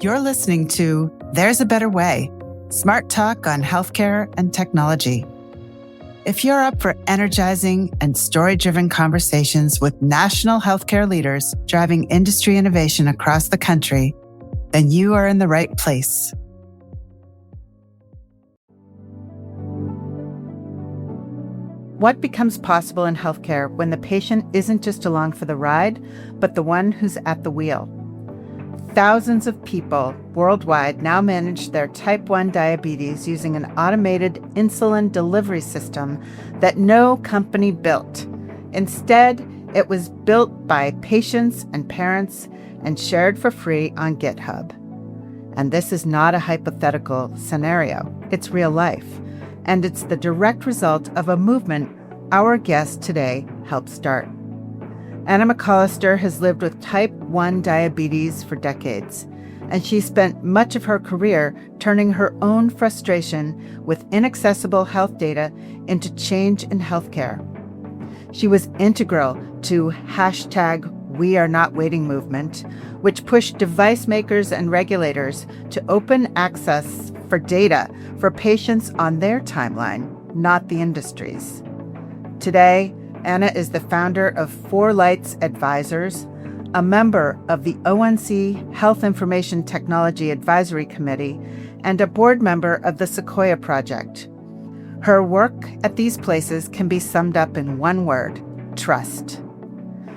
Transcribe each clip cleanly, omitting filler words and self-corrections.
You're listening to There's a Better Way, smart talk on healthcare and technology. If you're up for energizing and story-driven conversations with national healthcare leaders driving industry innovation across the country, then you are in the right place. What becomes possible in healthcare when the patient isn't just along for the ride, but the one who's at the wheel? Thousands of people worldwide now manage their type 1 diabetes using an automated insulin delivery system that no company built. Instead, it was built by patients and parents and shared for free on GitHub. And this is not a hypothetical scenario. It's real life. And it's the direct result of a movement our guest today helped start. Anna McCollister has lived with type 1 diabetes for decades, and she spent much of her career turning her own frustration with inaccessible health data into change in healthcare. She was integral to #WeAreNotWaiting movement, which pushed device makers and regulators to open access for data for patients on their timeline, not the industry's. Today, Anna is the founder of 4 Lights Advisors, a member of the ONC Health Information Technology Advisory Committee, and a board member of the Sequoia Project. Her work at these places can be summed up in one word: trust.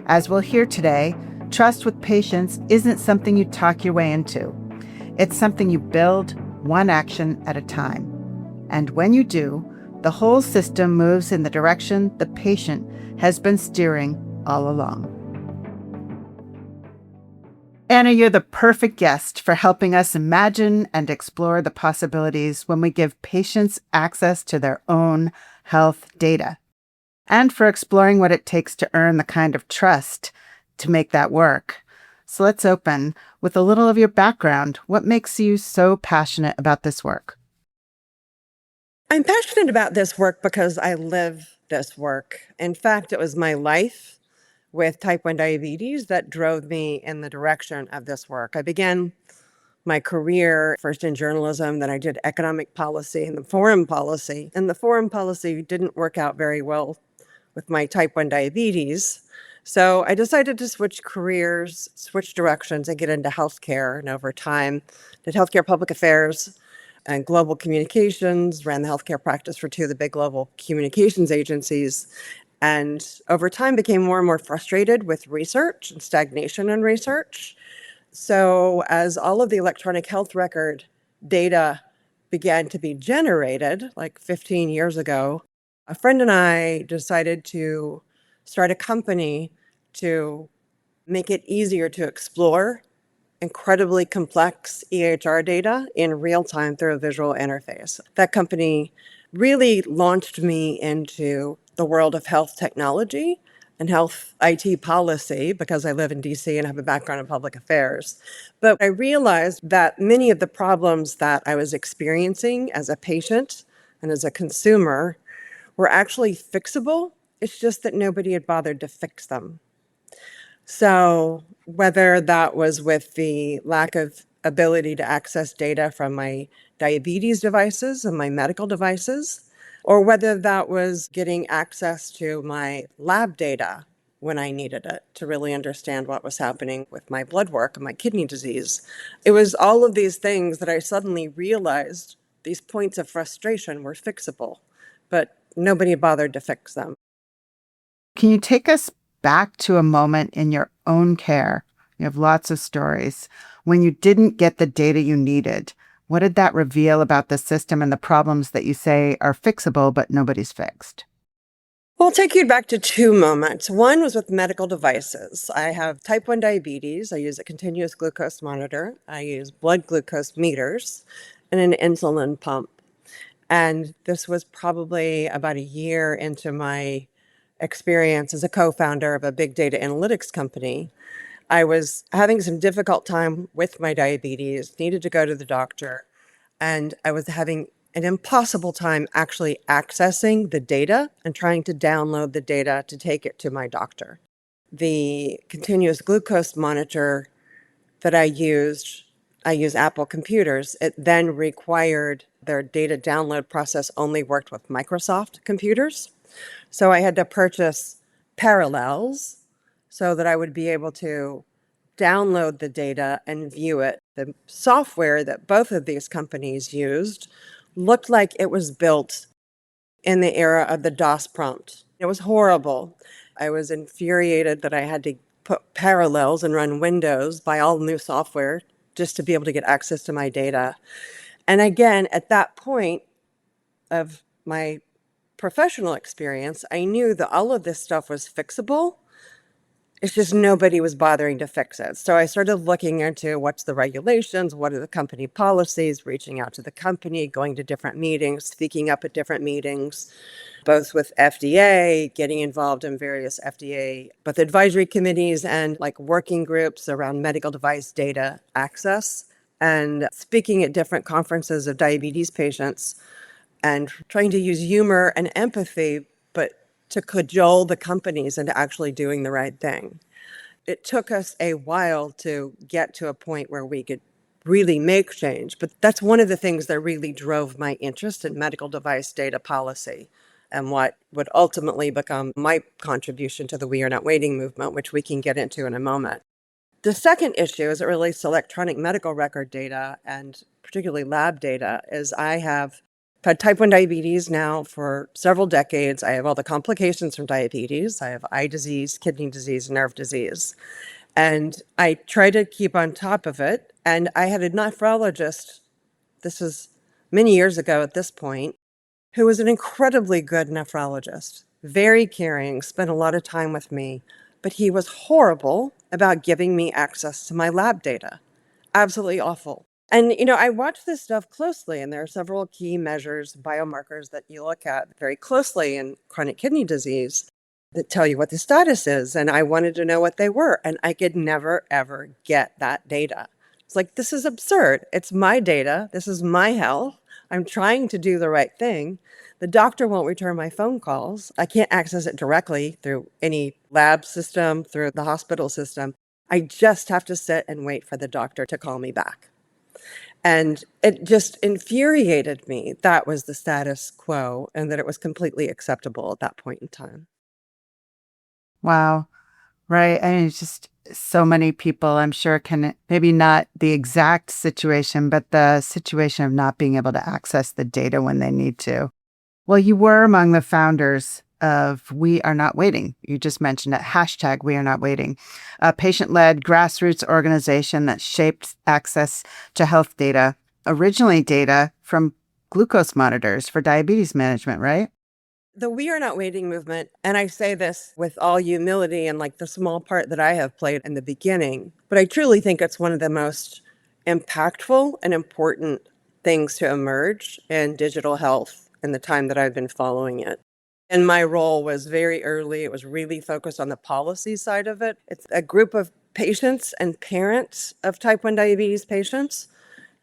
As we'll hear today, trust with patients isn't something you talk your way into. It's something you build one action at a time. And when you do, the whole system moves in the direction the patient has been steering all along. Anna, you're the perfect guest for helping us imagine and explore the possibilities when we give patients access to their own health data, and for exploring what it takes to earn the kind of trust to make that work. So let's open with a little of your background. What makes you so passionate about this work? I'm passionate about this work because I live this work. In fact, it was my life with type 1 diabetes that drove me in the direction of this work. I began my career first in journalism, then I did economic policy and the foreign policy. And the foreign policy didn't work out very well with my type 1 diabetes. So I decided to switch careers, switch directions, and get into healthcare. And over time, did healthcare public affairs and global communications, ran the healthcare practice for 2 of the big global communications agencies, and over time became more and more frustrated with research and stagnation in research. So as all of the electronic health record data began to be generated, like 15 years ago, a friend and I decided to start a company to make it easier to explore incredibly complex EHR data in real time through a visual interface. That company really launched me into the world of health technology and health IT policy because I live in DC and have a background in public affairs. But I realized that many of the problems that I was experiencing as a patient and as a consumer were actually fixable. It's just that nobody had bothered to fix them. So whether that was with the lack of ability to access data from my diabetes devices and my medical devices, or whether that was getting access to my lab data when I needed it to really understand what was happening with my blood work and my kidney disease. It was all of these things that I suddenly realized these points of frustration were fixable, but nobody bothered to fix them. Can you take us back to a moment in your own care? You have lots of stories when you didn't get the data you needed. What did that reveal about the system and the problems that you say are fixable, but nobody's fixed? Well, I'll take you back to 2 moments. One was with medical devices. I have type 1 diabetes. I use a continuous glucose monitor. I use blood glucose meters and an insulin pump. And this was probably about a year into my experience as a co-founder of a big data analytics company. I was having some difficult time with my diabetes, needed to go to the doctor, and I was having an impossible time actually accessing the data and trying to download the data to take it to my doctor. The continuous glucose monitor that I used I use Apple computers, it then required their data download process only worked with Microsoft computers. So I had to purchase parallels so that I would be able to download the data and view it. The software that both of these companies used looked like it was built in the era of the DOS prompt. It was horrible. I was infuriated that I had to put parallels and run Windows, buy all new software just to be able to get access to my data. And again, at that point of my professional experience, I knew that all of this stuff was fixable. It's just nobody was bothering to fix it. So I started looking into what's the regulations, what are the company policies, reaching out to the company, going to different meetings, speaking up at different meetings, both with FDA, getting involved in various FDA, both advisory committees and like working groups around medical device data access, and speaking at different conferences of diabetes patients and trying to use humor and empathy, but to cajole the companies into actually doing the right thing. It took us a while to get to a point where we could really make change, but that's one of the things that really drove my interest in medical device data policy and what would ultimately become my contribution to the We Are Not Waiting movement, which we can get into in a moment. The second issue as it relates to electronic medical record data and particularly lab data is I have had type 1 diabetes now for several decades. I have all the complications from diabetes. I have eye disease, kidney disease, nerve disease. And I try to keep on top of it. And I had a nephrologist, this was many years ago at this point, who was an incredibly good nephrologist, very caring, spent a lot of time with me, but he was horrible about giving me access to my lab data. Absolutely awful. And, I watch this stuff closely, and there are several key measures, biomarkers that you look at very closely in chronic kidney disease that tell you what the status is. And I wanted to know what they were, and I could never, ever get that data. It's like, this is absurd. It's my data. This is my health. I'm trying to do the right thing. The doctor won't return my phone calls. I can't access it directly through any lab system, through the hospital system. I just have to sit and wait for the doctor to call me back. And it just infuriated me. That was the status quo and that it was completely acceptable at that point in time. Wow. Right. I mean, it's just so many people, I'm sure, can maybe not the exact situation, but the situation of not being able to access the data when they need to. Well, you were among the founders of We Are Not Waiting. You just mentioned it, hashtag We Are Not Waiting, a patient-led grassroots organization that shaped access to health data, originally data from glucose monitors for diabetes management, right? The We Are Not Waiting movement, and I say this with all humility and like the small part that I have played in the beginning, but I truly think it's one of the most impactful and important things to emerge in digital health in the time that I've been following it. And my role was very early. It was really focused on the policy side of it. It's a group of patients and parents of type 1 diabetes patients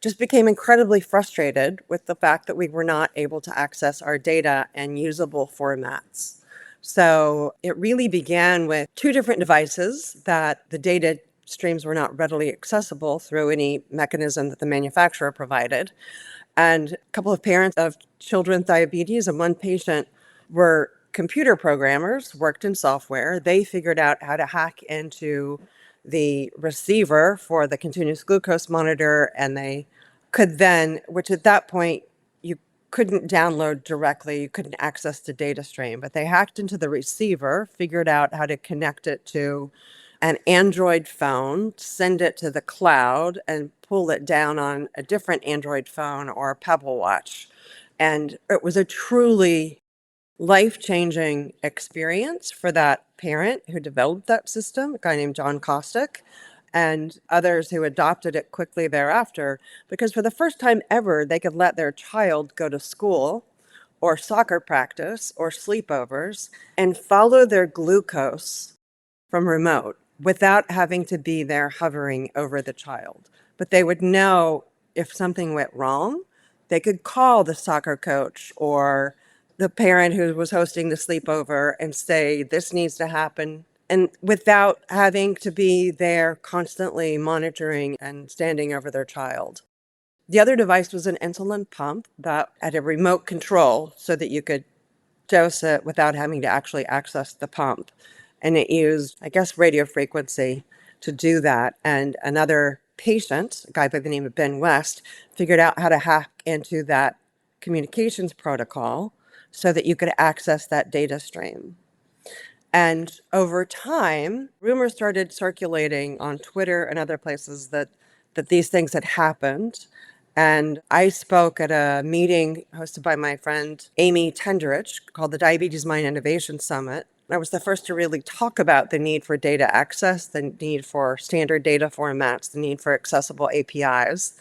just became incredibly frustrated with the fact that we were not able to access our data in usable formats. So it really began with two different devices that the data streams were not readily accessible through any mechanism that the manufacturer provided. And a couple of parents of children with diabetes and one patient were computer programmers, worked in software. They figured out how to hack into the receiver for the continuous glucose monitor, and they could then, which at that point you couldn't download directly, you couldn't access the data stream, but they hacked into the receiver, figured out how to connect it to an Android phone, send it to the cloud, and pull it down on a different Android phone or a Pebble watch. And it was a truly life-changing experience for that parent who developed that system, a guy named John Costick, and others who adopted it quickly thereafter, because for the first time ever, they could let their child go to school or soccer practice or sleepovers and follow their glucose from remote without having to be there hovering over the child. But they would know if something went wrong, they could call the soccer coach or the parent who was hosting the sleepover and say, this needs to happen and without having to be there constantly monitoring and standing over their child. The other device was an insulin pump that had a remote control so that you could dose it without having to actually access the pump. And it used, I guess, radio frequency to do that. And another patient, a guy by the name of Ben West, figured out how to hack into that communications protocol so that you could access that data stream. And over time, rumors started circulating on Twitter and other places that these things had happened. And I spoke at a meeting hosted by my friend Amy Tenderich called the DiabetesMine Innovation Summit. I was the first to really talk about the need for data access, the need for standard data formats, the need for accessible APIs.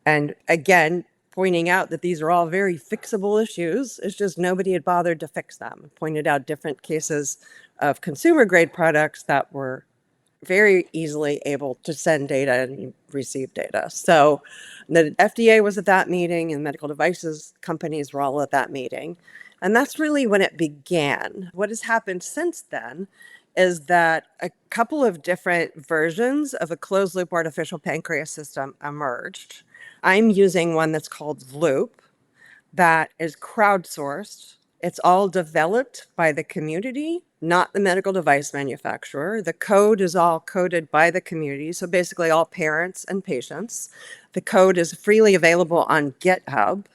And again, pointing out that these are all very fixable issues. It's just nobody had bothered to fix them. Pointed out different cases of consumer grade products that were very easily able to send data and receive data. So the FDA was at that meeting and medical devices companies were all at that meeting. And that's really when it began. What has happened since then is that a couple of different versions of a closed loop artificial pancreas system emerged. I'm using one that's called Loop that is crowdsourced. It's all developed by the community, not the medical device manufacturer. The code is all coded by the community, so basically all parents and patients. The code is freely available on GitHub,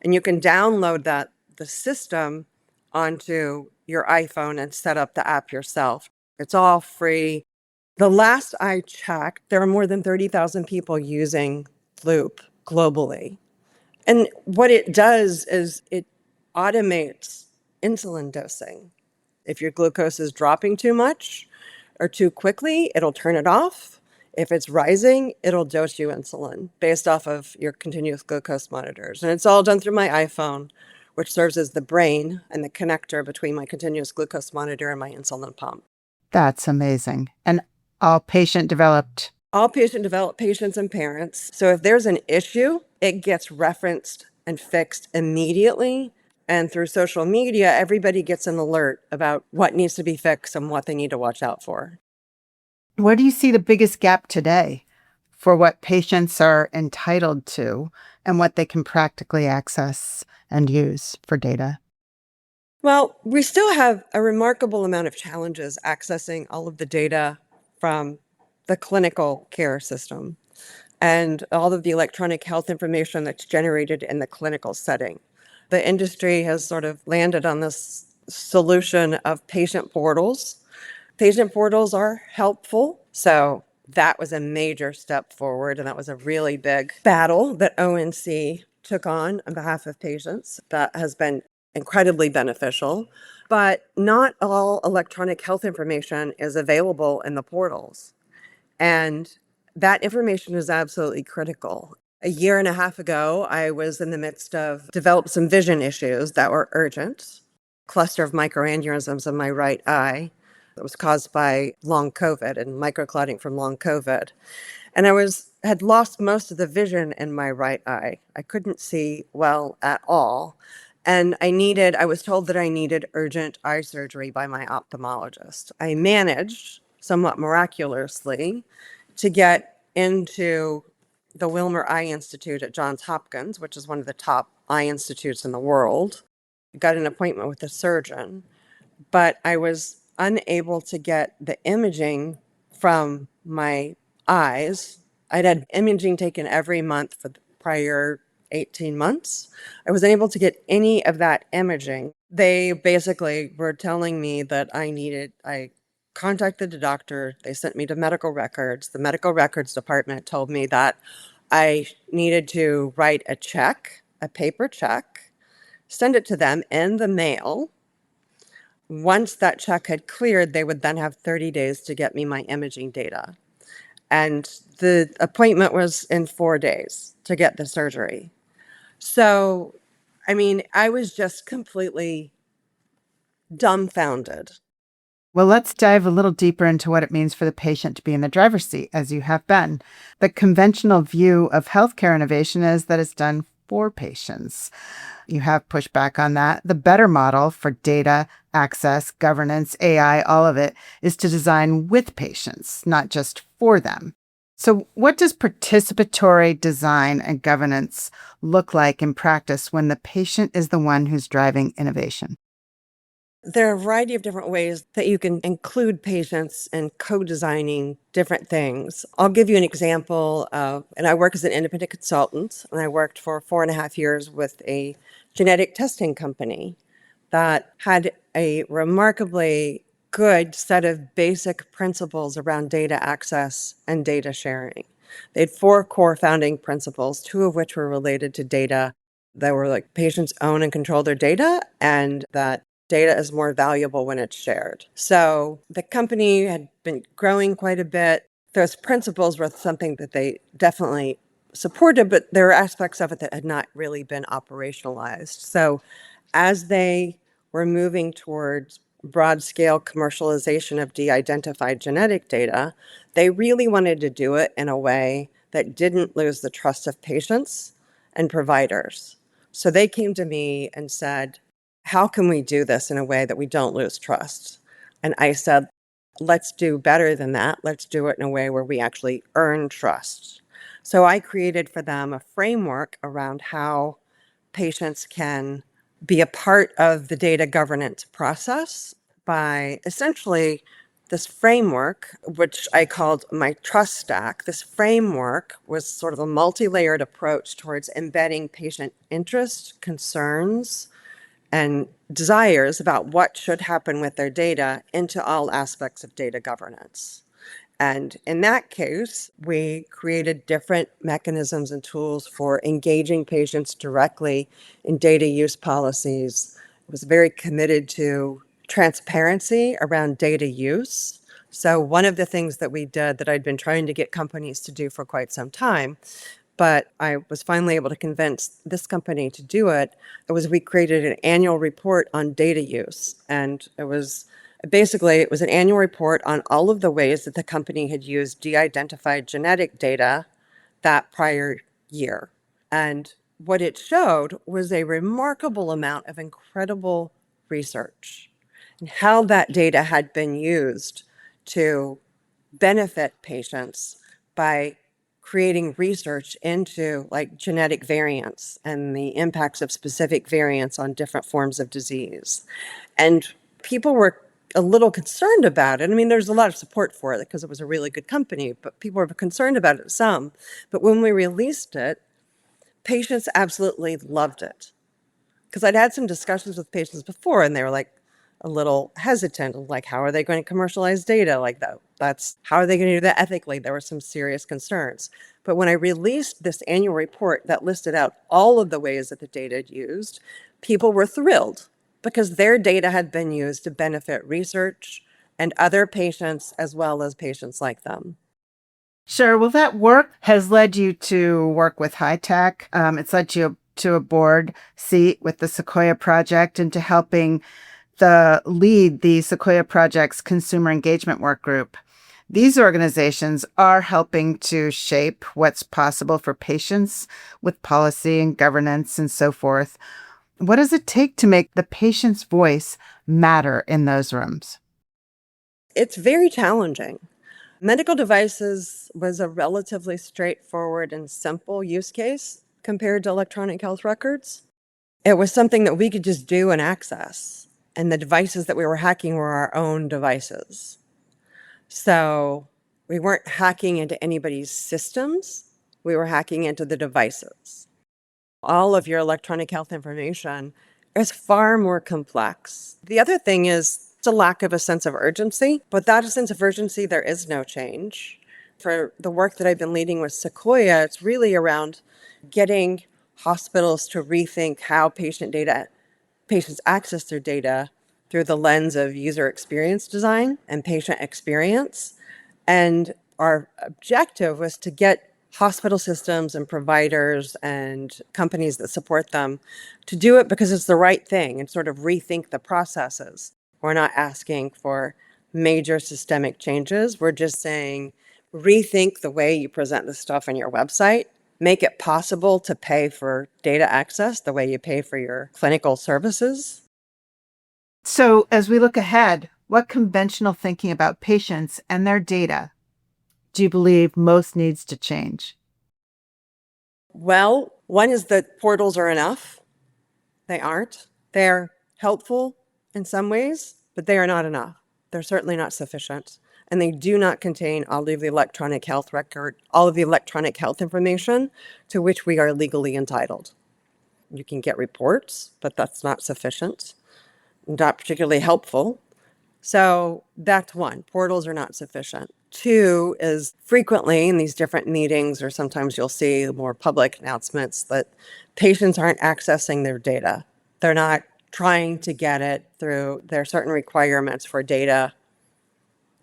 and you can download the system onto your iPhone and set up the app yourself. It's all free. The last I checked, there are more than 30,000 people using Loop globally. And what it does is it automates insulin dosing. If your glucose is dropping too much or too quickly, it'll turn it off. If it's rising, it'll dose you insulin based off of your continuous glucose monitors. And it's all done through my iPhone, which serves as the brain and the connector between my continuous glucose monitor and my insulin pump. That's amazing. And all patient developed. All patient developed patients and parents. So if there's an issue, it gets referenced and fixed immediately. And through social media, everybody gets an alert about what needs to be fixed and what they need to watch out for. Where do you see the biggest gap today for what patients are entitled to and what they can practically access and use for data? Well, we still have a remarkable amount of challenges accessing all of the data from the clinical care system and all of the electronic health information that's generated in the clinical setting. The industry has sort of landed on this solution of patient portals. Patient portals are helpful. So that was a major step forward, and that was a really big battle that ONC took on behalf of patients. That has been incredibly beneficial. But not all electronic health information is available in the portals. And that information is absolutely critical. A year and a half ago, I was in the midst of developed some vision issues that were urgent. Cluster of microaneurysms in my right eye that was caused by long COVID and microclotting from long COVID. And I had lost most of the vision in my right eye. I couldn't see well at all. And I was told that I needed urgent eye surgery by my ophthalmologist. I managed, somewhat miraculously, to get into the Wilmer Eye Institute at Johns Hopkins, which is one of the top eye institutes in the world. I got an appointment with a surgeon, but I was unable to get the imaging from my eyes. I'd had imaging taken every month for the prior 18 months. I wasn't able to get any of that imaging. They basically were telling me that I contacted the doctor. They sent me to medical records. The medical records department told me that I needed to write a check, a paper check, send it to them in the mail. Once that check had cleared, they would then have 30 days to get me my imaging data. And the appointment was in 4 days to get the surgery. So, I was just completely dumbfounded. Well, let's dive a little deeper into what it means for the patient to be in the driver's seat, as you have been. The conventional view of healthcare innovation is that it's done for patients. You have pushed back on that. The better model for data access, governance, AI, all of it, is to design with patients, not just for them. So, what does participatory design and governance look like in practice when the patient is the one who's driving innovation? There are a variety of different ways that you can include patients in co-designing different things. I'll give you an example of, and I work as an independent consultant, and I worked for 4.5 years with a genetic testing company that had a remarkably good set of basic principles around data access and data sharing. They had 4 core founding principles, 2 of which were related to data that were like patients own and control their data, and that data is more valuable when it's shared. So the company had been growing quite a bit. Those principles were something that they definitely supported, but there were aspects of it that had not really been operationalized. So as they were moving towards broad scale commercialization of de-identified genetic data, they really wanted to do it in a way that didn't lose the trust of patients and providers. So they came to me and said, how can we do this in a way that we don't lose trust? And I said, let's do better than that. Let's do it in a way where we actually earn trust. So I created for them a framework around how patients can be a part of the data governance process by essentially this framework, which I called my trust stack. This framework was sort of a multi-layered approach towards embedding patient interests, concerns, and desires about what should happen with their data into all aspects of data governance. And in that case, we created different mechanisms and tools for engaging patients directly in data use policies. I was very committed to transparency around data use. So one of the things that we did that I'd been trying to get companies to do for quite some time, but I was finally able to convince this company to do it, was we created an annual report on data use. And it was an annual report on all of the ways that the company had used de-identified genetic data that prior year. And what it showed was a remarkable amount of incredible research and how that data had been used to benefit patients by creating research into like genetic variants and the impacts of specific variants on different forms of disease. And people were a little concerned about it. I mean, there's a lot of support for it because it was a really good company, but people were concerned about it some. But when we released it, patients absolutely loved it. Because I'd had some discussions with patients before and they were like a little hesitant, like, how are they going to commercialize data like that? How are they going to do that ethically? There were some serious concerns. But when I released this annual report that listed out all of the ways that the data had used, people were thrilled because their data had been used to benefit research and other patients as well as patients like them. Sure. Well, that work has led you to work with HITAC. It's led you to a board seat with the Sequoia Project and to helping lead the Sequoia Project's consumer engagement work group. These organizations are helping to shape what's possible for patients with policy and governance and so forth. What does it take to make the patient's voice matter in those rooms? It's very challenging. Medical devices was a relatively straightforward and simple use case compared to electronic health records. It was something that we could just do and access. And the devices that we were hacking were our own devices. So we weren't hacking into anybody's systems, we were hacking into the devices. All of your electronic health information is far more complex. The other thing is it's a lack of a sense of urgency. Without a sense of urgency, there is no change. For the work that I've been leading with Sequoia, it's really around getting hospitals to rethink how patients access their data through the lens of user experience design and patient experience. And our objective was to get hospital systems and providers and companies that support them to do it because it's the right thing and sort of rethink the processes. We're not asking for major systemic changes. We're just saying rethink the way you present this stuff on your website, make it possible to pay for data access the way you pay for your clinical services. So, as we look ahead, what conventional thinking about patients and their data do you believe most needs to change? Well, one is that portals are enough. They aren't. They're helpful in some ways, but they are not enough. They're certainly not sufficient. And they do not contain all of the electronic health record, all of the electronic health information to which we are legally entitled. You can get reports, but that's not sufficient, not particularly helpful. So that's one. Portals are not sufficient. Two is frequently in these different meetings, or sometimes you'll see more public announcements that patients aren't accessing their data. They're not trying to get it through, there are certain requirements for data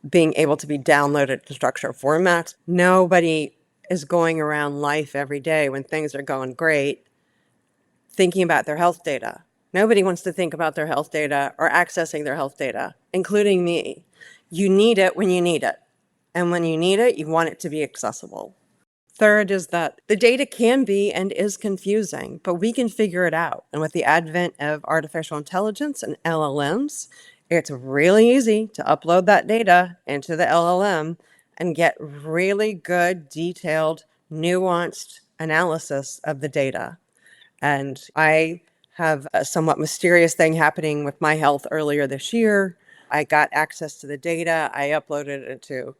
being able to be downloaded to structured formats. Nobody is going around life every day when things are going great thinking about their health data. Nobody wants to think about their health data or accessing their health data, including me. You need it when you need it. And when you need it, you want it to be accessible. Third is that the data can be and is confusing, but we can figure it out. And with the advent of artificial intelligence and LLMs, it's really easy to upload that data into the LLM and get really good, detailed, nuanced analysis of the data. And I have a somewhat mysterious thing happening with my health earlier this year. I got access to the data. I uploaded it to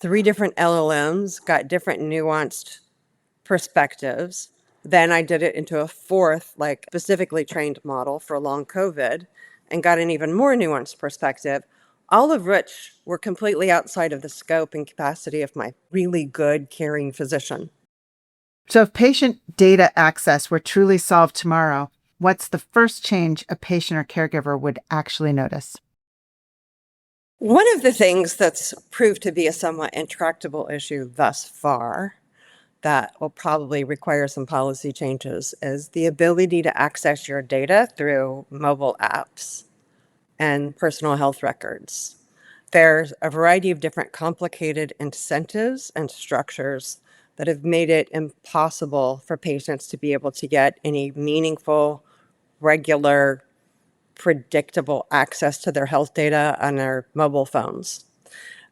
3 different LLMs, got different nuanced perspectives. Then I did it into a 4th, like specifically trained model for long COVID and got an even more nuanced perspective, all of which were completely outside of the scope and capacity of my really good caring physician. So, if patient data access were truly solved tomorrow, what's the first change a patient or caregiver would actually notice? One of the things that's proved to be a somewhat intractable issue thus far that will probably require some policy changes is the ability to access your data through mobile apps and personal health records. There's a variety of different complicated incentives and structures that have made it impossible for patients to be able to get any meaningful, regular, predictable access to their health data on their mobile phones.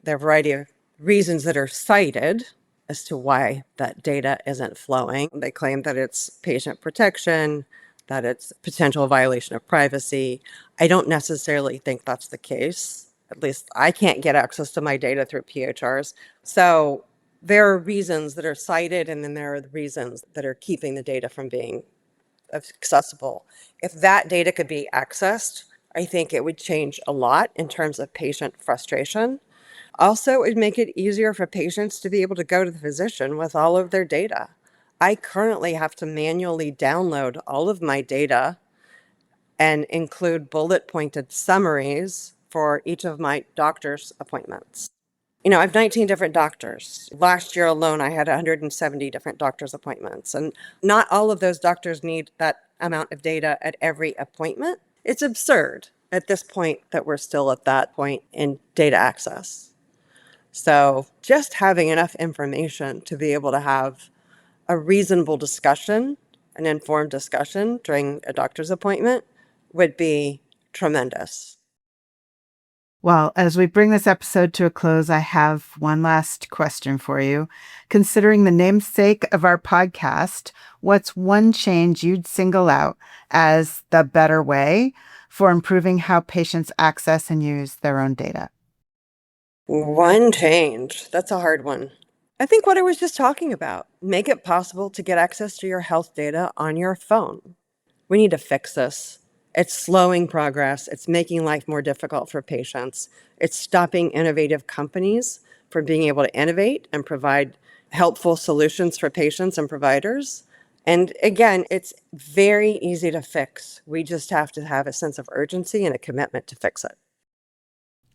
There are a variety of reasons that are cited as to why that data isn't flowing. They claim that it's patient protection, that it's potential violation of privacy. I don't necessarily think that's the case. At least I can't get access to my data through PHRs. So there are reasons that are cited, and then there are the reasons that are keeping the data from being accessible. If that data could be accessed, I think it would change a lot in terms of patient frustration. Also, it would make it easier for patients to be able to go to the physician with all of their data. I currently have to manually download all of my data and include bullet pointed summaries for each of my doctor's appointments. I have 19 different doctors. Last year alone, I had 170 different doctor's appointments, and not all of those doctors need that amount of data at every appointment. It's absurd at this point that we're still at that point in data access. So just having enough information to be able to have a reasonable discussion, an informed discussion during a doctor's appointment would be tremendous. Well, as we bring this episode to a close, I have one last question for you. Considering the namesake of our podcast, what's one change you'd single out as the better way for improving how patients access and use their own data? One change. That's a hard one. I think what I was just talking about, make it possible to get access to your health data on your phone. We need to fix this. It's slowing progress. It's making life more difficult for patients. It's stopping innovative companies from being able to innovate and provide helpful solutions for patients and providers. And again, it's very easy to fix. We just have to have a sense of urgency and a commitment to fix it.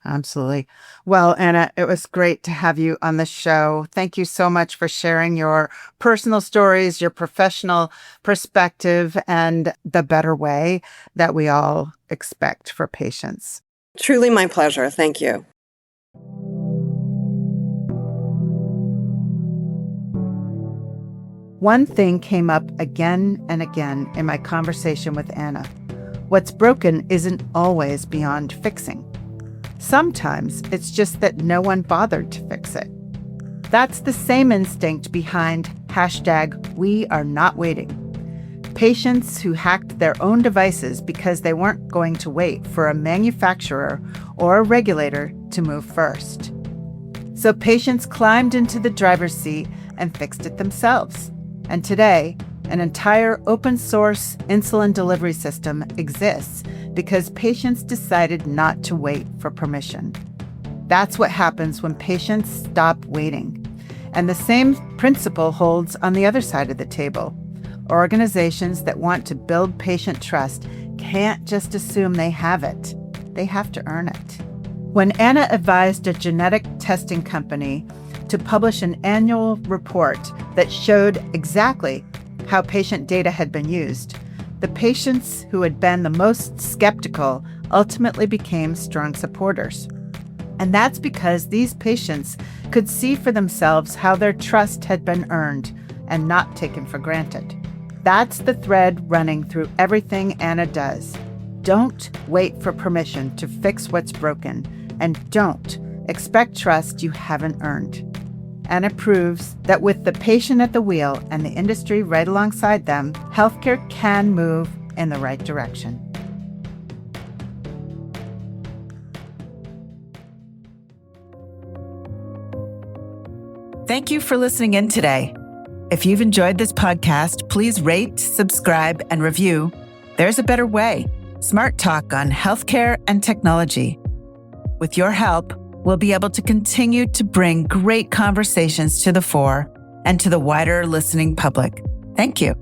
Absolutely. Well, Anna, it was great to have you on the show. Thank you so much for sharing your personal stories, your professional perspective, and the better way that we all expect for patients. Truly my pleasure. Thank you. One thing came up again and again in my conversation with Anna. What's broken isn't always beyond fixing. Sometimes it's just that no one bothered to fix it. That's the same instinct behind #WeAreNotWaiting. Patients who hacked their own devices because they weren't going to wait for a manufacturer or a regulator to move first. So patients climbed into the driver's seat and fixed it themselves. And today, an entire open-source insulin delivery system exists because patients decided not to wait for permission. That's what happens when patients stop waiting. And the same principle holds on the other side of the table. Organizations that want to build patient trust can't just assume they have it. They have to earn it. When Anna advised a genetic testing company to publish an annual report that showed exactly how patient data had been used, the patients who had been the most skeptical ultimately became strong supporters. And that's because these patients could see for themselves how their trust had been earned and not taken for granted. That's the thread running through everything Anna does. Don't wait for permission to fix what's broken, and don't expect trust you haven't earned. Anna proves that with the patient at the wheel and the industry right alongside them, healthcare can move in the right direction. Thank you for listening in today. If you've enjoyed this podcast, please rate, subscribe, and review. There's a better way. Smart talk on healthcare and technology. With your help, we'll be able to continue to bring great conversations to the fore and to the wider listening public. Thank you.